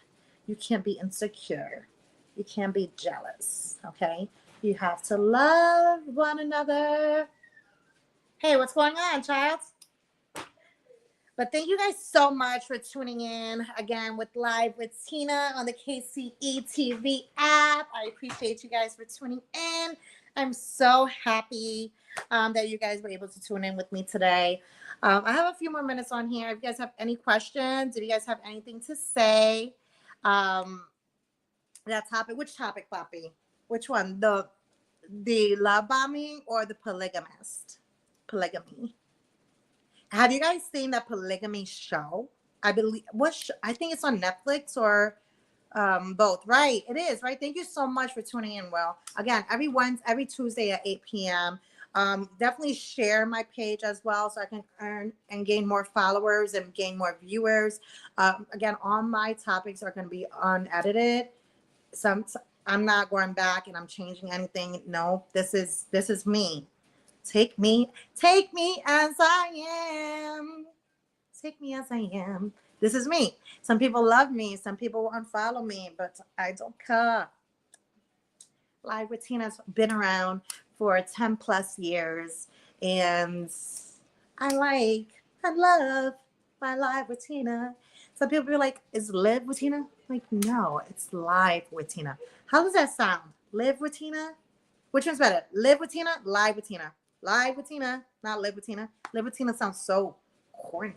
you can't be insecure. You can't be jealous, okay? You have to love one another. Hey, what's going on, child? But thank you guys so much for tuning in again with Live with Tina on the KCE TV app. I appreciate you guys for tuning in. I'm so happy that you guys were able to tune in with me today. I have a few more minutes on here. If you guys have any questions, if you guys have anything to say, that topic, which topic, Poppy? Which one? The love bombing or the polygamist? Polygamy. Have you guys seen that polygamy show? I believe I think it's on Netflix or both. Right, it is. Right. Thank you so much for tuning in. Well, again, every Tuesday at 8 p.m. Definitely share my page as well, so I can earn and gain more followers and gain more viewers. Again, all my topics are going to be unedited. I'm not going back and I'm changing anything. No, this is me. Take me as I am. Take me as I am. This is me. Some people love me. Some people unfollow me, but I don't care. Live with Tina's been around for 10 plus years, and I love my Live with Tina. Some people be like, is Live with Tina? Like, no, it's Live with Tina. How does that sound? Live with Tina? Which one's better? Live with Tina? Live with Tina? Live with Tina, not Live with Tina. Live with Tina sounds so corny.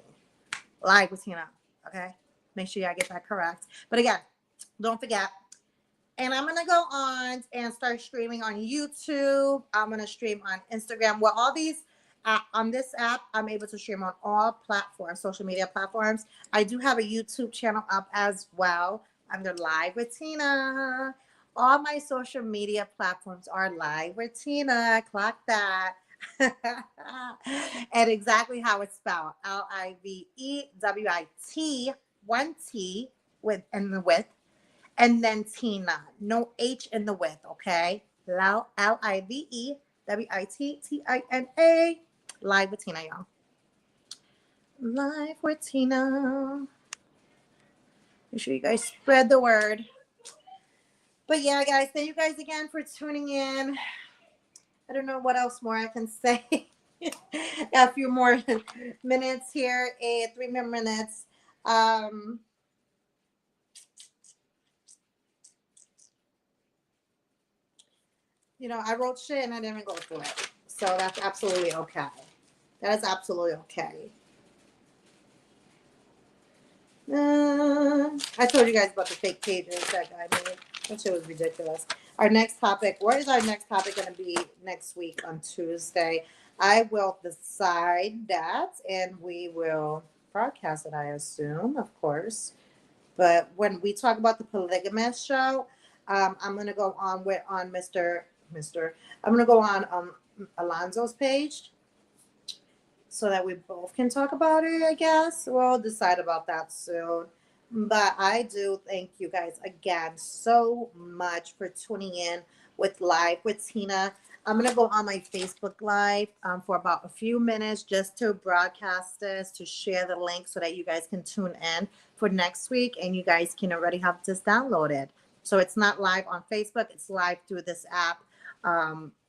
Live with Tina, okay? Make sure y'all get that correct. But again, don't forget, And I'm going to go on and start streaming on YouTube. I'm going to stream on Instagram. Well, all these, on this app, I'm able to stream on all platforms, social media platforms. I do have a YouTube channel up as well under Live with Tina. All my social media platforms are Live with Tina. Clock that. And exactly how it's spelled. LIVEWIT, one T with in the with. And then Tina, no H in the with, okay? LIVEWITTINA, Live with Tina, y'all. Live with Tina. Make sure you guys spread the word. But yeah, guys, thank you guys again for tuning in. I don't know what else more I can say. A few more minutes here, 3 more minutes. You know, I wrote shit and I didn't go through it. So that's absolutely okay. That is absolutely okay. I told you guys about the fake pages that guy made. That shit was ridiculous. Our next topic, what is our next topic going to be next week on Tuesday? I will decide that and we will broadcast it, I assume, of course. But when we talk about the Polygamous show, I'm going to go on I'm going to go on Alonzo's page so that we both can talk about it, I guess. We'll decide about that soon. But I do thank you guys again so much for tuning in with Live with Tina. I'm going to go on my Facebook Live for about a few minutes just to broadcast this, to share the link so that you guys can tune in for next week and you guys can already have this downloaded. So it's not live on Facebook, it's live through this app.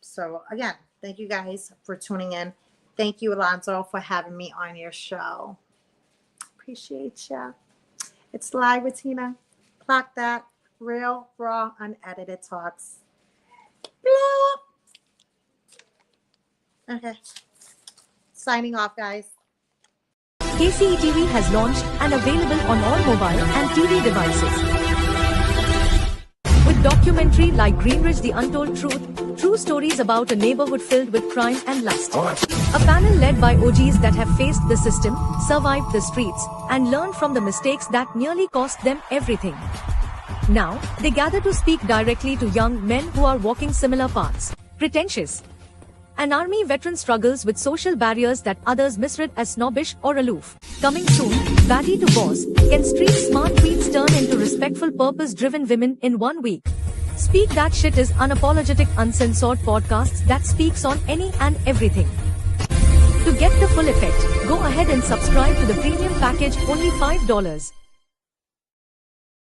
So again, thank you guys for tuning in. Thank you, Alonzo, for having me on your show. Appreciate ya. It's Live with Tina. Clock that. Real, raw, unedited talks. Blah. Okay. Signing off, guys. KCE TV has launched and available on all mobile and TV devices. With documentary like Greenridge The Untold Truth, true stories about a neighborhood filled with crime and lust. A panel led by OGs that have faced the system, survived the streets, and learned from the mistakes that nearly cost them everything. Now, they gather to speak directly to young men who are walking similar paths. Pretentious. An army veteran struggles with social barriers that others misread as snobbish or aloof. Coming soon, Baddie to Boss, can street smart tweets turn into respectful purpose-driven women in 1 week? Speak That Shit is unapologetic uncensored podcasts that speaks on any and everything. To get the full effect, go ahead and subscribe to the premium package, only $5.